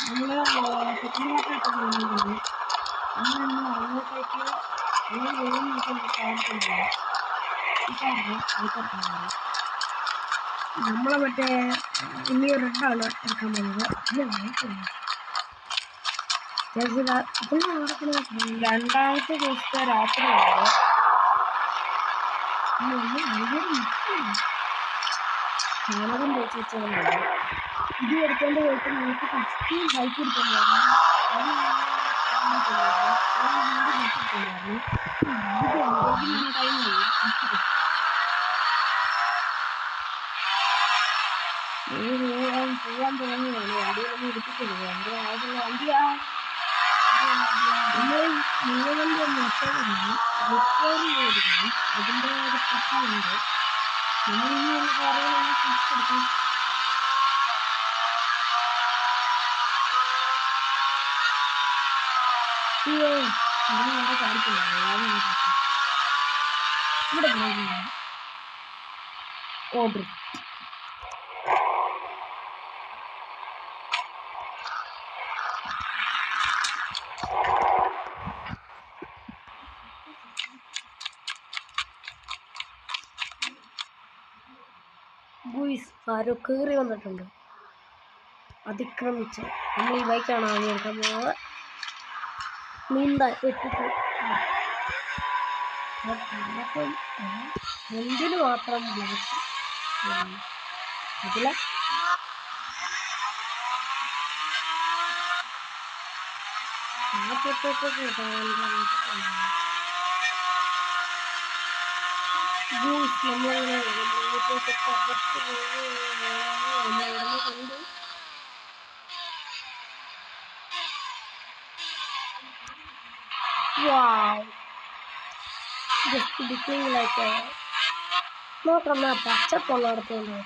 നമ്മൾ സെക്കൻഡ് പാർട്ടായിട്ട് പോകുന്നത് നമ്മൾ അങ്ങോട്ടേക്ക് അങ്ങനെ വേഗം കാണിക്കുന്നത് നമ്മളെ മറ്റേ ഇനി റെഡാണ് എടുക്കാൻ പോകുന്നത്. രണ്ടാമത്തെ ദിവസത്തെ രാത്രിയാണ് ചാണകം തേച്ച് വെച്ചതുകൊണ്ട് ഇത് എടുക്കേണ്ട പോയിട്ട് നമുക്ക് ഫസ്റ്റ് ബൈക്ക് എടുക്കുന്നുണ്ടായിരുന്നു. പോവാൻ തോന്നുകയാണ്. വണ്ടികളൊന്നും എടുത്തിട്ടില്ല. എൻ്റെ ആവശ്യമുള്ള വണ്ടിയാ. നമ്മൾ മുഴുവൻ്റെ മെത്തേഡാണ് റിക്കവറി ചെയ്തിരിക്കണം. അതിൻ്റെ ഒരു പ്രശ്നമുണ്ട്. നമ്മൾ ഇനിയുള്ള കാര്യങ്ങളൊന്നും തിരിച്ചെടുക്കാം. അതിന് വേണ്ട കാര്യത്തില്ല. ഇവിടെ ഓർഡർ ആരോ കയറി വന്നിട്ടുണ്ട്. അതിക്രമിച്ച് നമ്മൾ ഈ ബൈക്കാണ് ആദ്യം എടുക്കാൻ പോകുന്നത്. നീന്താൻ എത്തിട്ട് എന്തിനു മാത്രം അതിലെ wow, just looking like a നോക്കമ്മ പച്ചപ്പൊള്ളടത്തോണ്ട്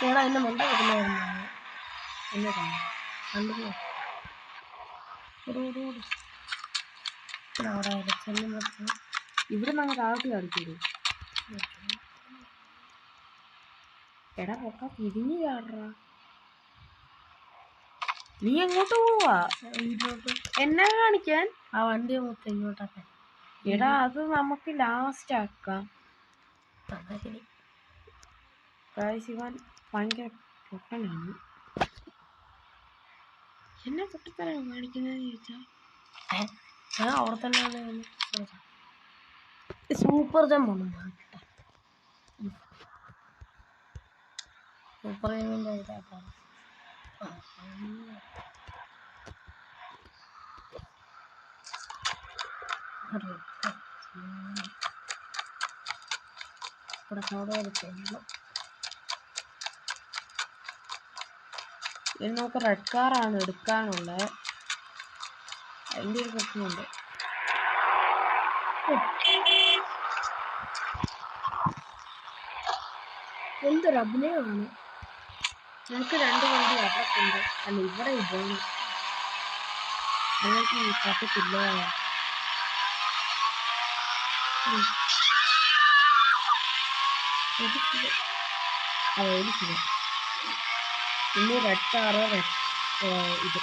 ഏടാ എന്നെ മണ്ട കിട്ടുന്നായിരുന്നു എന്നെ കണ്ടു ഇവിടെ നിന്ന് താഴത്ത് കളിക്കരുത്. എടാ ഒക്കെ തിരിഞ്ഞു ചാടറ. നീ എങ്ങോട്ട് പോവാ? എന്നെ കാണിക്കാൻ ആ വണ്ടി മൊത്തം ഇങ്ങോട്ടൊക്കെ. എടാ അത് നമുക്ക് ലാസ്റ്റ് ആക്കാം. ശിവൻ ഭയങ്കര പൊട്ടനാണ്. എന്നെ പൊട്ടത്തരാണ് കാണിക്കുന്നതെന്ന് ചോദിച്ചാ ഞാൻ അവിടെ തന്നെ സൂപ്പർ ജമ്പാണ്. സൂപ്പർ ജമ്പിൻ്റെ ഇതാക്കാണ്. ഇവിടെ സൗദയിൽ ചെയ്യണം. ഇനി നമുക്ക് റെഡ് കാറാണ് എടുക്കാനുള്ളത്. അതിൻ്റെ ഒരു പ്രശ്നമുണ്ട്. എന്തൊരു അഭിനയമാണ്. നമുക്ക് രണ്ട് വണ്ടി അപ്പുറത്തുണ്ട്. അല്ല ഇവിടെ ഇതാണ്. നിങ്ങൾക്ക് പറ്റത്തില്ല. ഇനി റെഡ് കാറ് ഇത്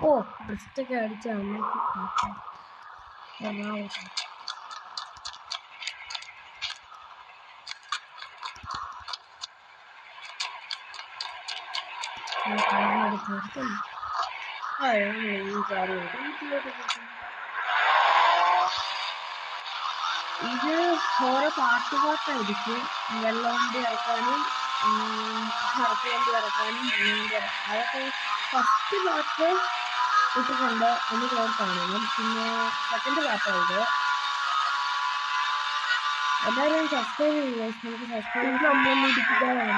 ഓ ബ്രസ്റ്റൊക്കെ അടിച്ചാണ് ഇത് ഓരോ പാട്ടുപാട്ടായിരിക്കും. വെള്ളം വണ്ടി ഇറക്കാനും കറുപ്പ് വണ്ടി ഇറക്കാനും മണ്ണ് അതൊക്കെ ഫസ്റ്റ് പാട്ട് ഇട്ടിട്ടുണ്ട്. ഒന്ന് കാണണം. പിന്നെ സെക്കൻഡ് പാട്ടായത് എല്ലാവരും സബ്സ്ക്രൈബ് ചെയ്യുക. നമുക്ക് സബ്സ്ക്രൈബേഴ്സ് നമ്മളൊന്നും ഇടിപ്പിക്കാനാണ്.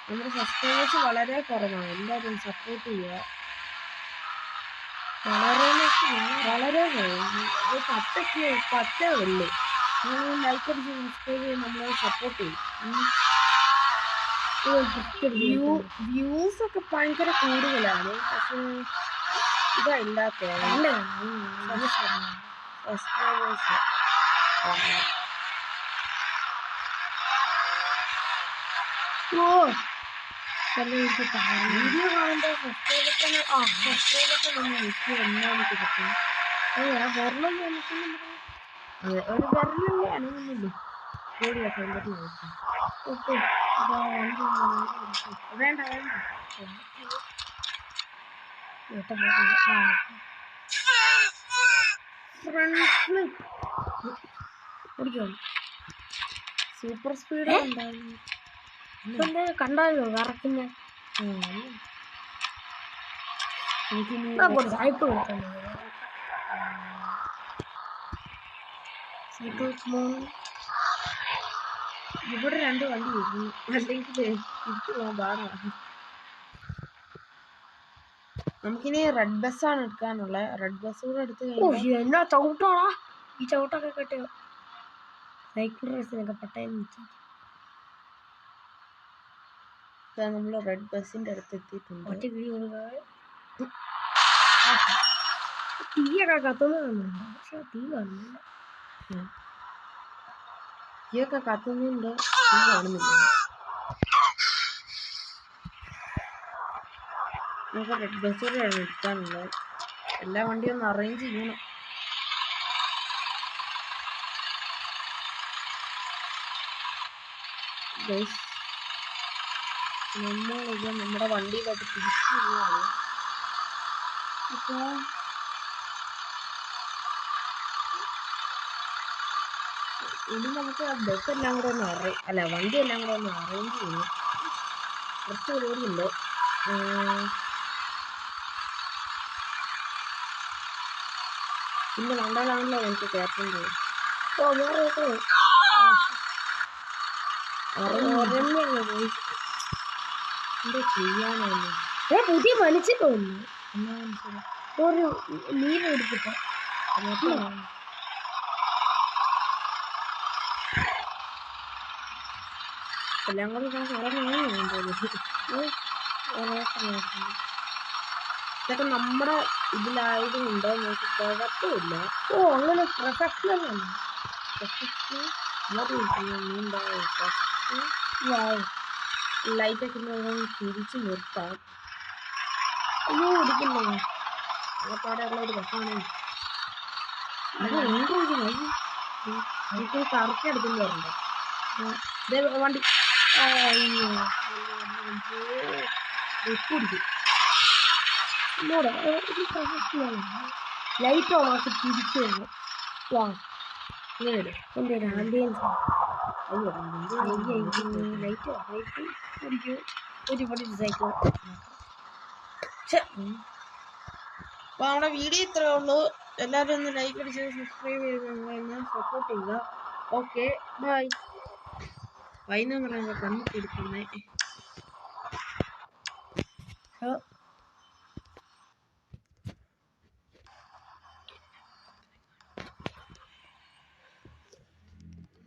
നമ്മുടെ സബ്സ്ക്രൈബേഴ്സ് വളരെ കുറവാണ്. എല്ലാവരും സപ്പോർട്ട് ചെയ്യുക. വളരെ 10 ഉള്ളു. ലൈക്ക് അടിച്ച് സബ്സ്ക്രൈബ് ചെയ്ത് നമ്മളെ സപ്പോർട്ട് ചെയ്യും. വ്യൂസ് ഒക്കെ ഭയങ്കര കൂടുതലാണ്, പക്ഷേ ഇതല്ലാത്ത സബ്സ്ക്രൈബേഴ്സ്. വീഡിയോ കാണുമ്പോൾ സബ്സ്ക്രൈബൊക്കെ നമ്മൾ എനിക്ക് എന്നാണ് കിടക്കും. അതെ, ഒരു വിരലല്ലേ അനങ്ങുന്നില്ലേ? ജോലിയൊക്കെ എന്തൊക്കെ നോക്കാം. ഓക്കെ, വേണ്ട സൂപ്പർ സ്പീഡ് കണ്ടാലോ വിറക്കുന്ന സൈക്കിൾ ഇവിടെ 2 വണ്ടി വരുന്നു, അല്ലെങ്കിൽ തിരിച്ചു പോകാൻ പാടാണ്. നമുക്കിനി റെഡ് ബസ്സാണ് എടുക്കാനുള്ളത്. റെഡ് ബസ് കൂടെ എടുത്ത് കഴിഞ്ഞാൽ എന്നാ ചവിട്ടാണോ ഈ ചവിട്ടൊക്കെ കിട്ടിയോ? സൈക്കിൾ റേസിനൊക്കെ പെട്ടെന്ന് നമ്മൾ റെഡ് ബസ്സിന്റെ അടുത്ത് എത്തിയിട്ടുണ്ട്. തീയൊക്കെ കത്തുന്നുണ്ട്, പക്ഷെ തീ കാണുന്നില്ല. തീയൊക്കെ കത്തുന്നുണ്ട്, തീ കാണുന്നില്ല. നമുക്ക് റെഡ് ബസ്സിലാണ് എടുക്കാനുള്ളത്. എല്ലാ വണ്ടിയും ഒന്ന് അറേഞ്ച് ചെയ്യണം. നമ്മളിത് നമ്മുടെ വണ്ടിയിലോട്ട് തിരിച്ചു പോവുകയാണ്. അപ്പോൾ ഇനി നമുക്ക് ബസ് എല്ലാം കൂടെ ഒന്ന് വണ്ടി എല്ലാം കൂടെ ഒന്ന് അറേഞ്ച് ചെയ്യണം. കുറച്ച് പരിപാടിയുണ്ട്. പിന്നെ വണ്ടാലാണല്ലോ എനിക്ക് കയറ്റേണ്ടത്. എന്താ ചെയ്യാനാണ്? പുതിയ മനുഷ്യൻ തോന്നുന്നു. എന്നാ ഒരു ലീവ് എടുത്തിട്ട് എല്ലാം കൂടി ഇതൊക്കെ നമ്മുടെ ഇതിലായതുകൊണ്ട് നമുക്ക് കുഴപ്പമില്ല. അങ്ങനെ പ്രൊഫഷണൽ ലൈറ്റൊക്കെ തിരിച്ച് നിർത്താം. എടുക്കുന്നത് പാടെയുള്ള ഒരു ബസ്സാണ്. എനിക്കൊരു കറക്റ്റ് എടുക്കുന്നവരുണ്ട്. വണ്ടി കുടിക്കും. ലൈറ്റ് ഓണാക്കി തിരിച്ചു വരുന്നു. എൻ്റെ ഒരു ആംബിയൻസ് ലൈറ്റ് ഒരുപാട് സൈക്കിൾ. അപ്പോൾ നമ്മുടെ വീഡിയോ ഇത്രയേ ഉള്ളൂ. എല്ലാവരും ഒന്ന് ലൈക്ക് അടിച്ച് സബ്സ്ക്രൈബ് ചെയ്ത് എന്നെ സപ്പോർട്ട് ചെയ്യുക. Okay, bye. വൈകുന്നേരം പറയുമ്പോൾ കണ്ണിട്ട് എടുക്കുന്നേ.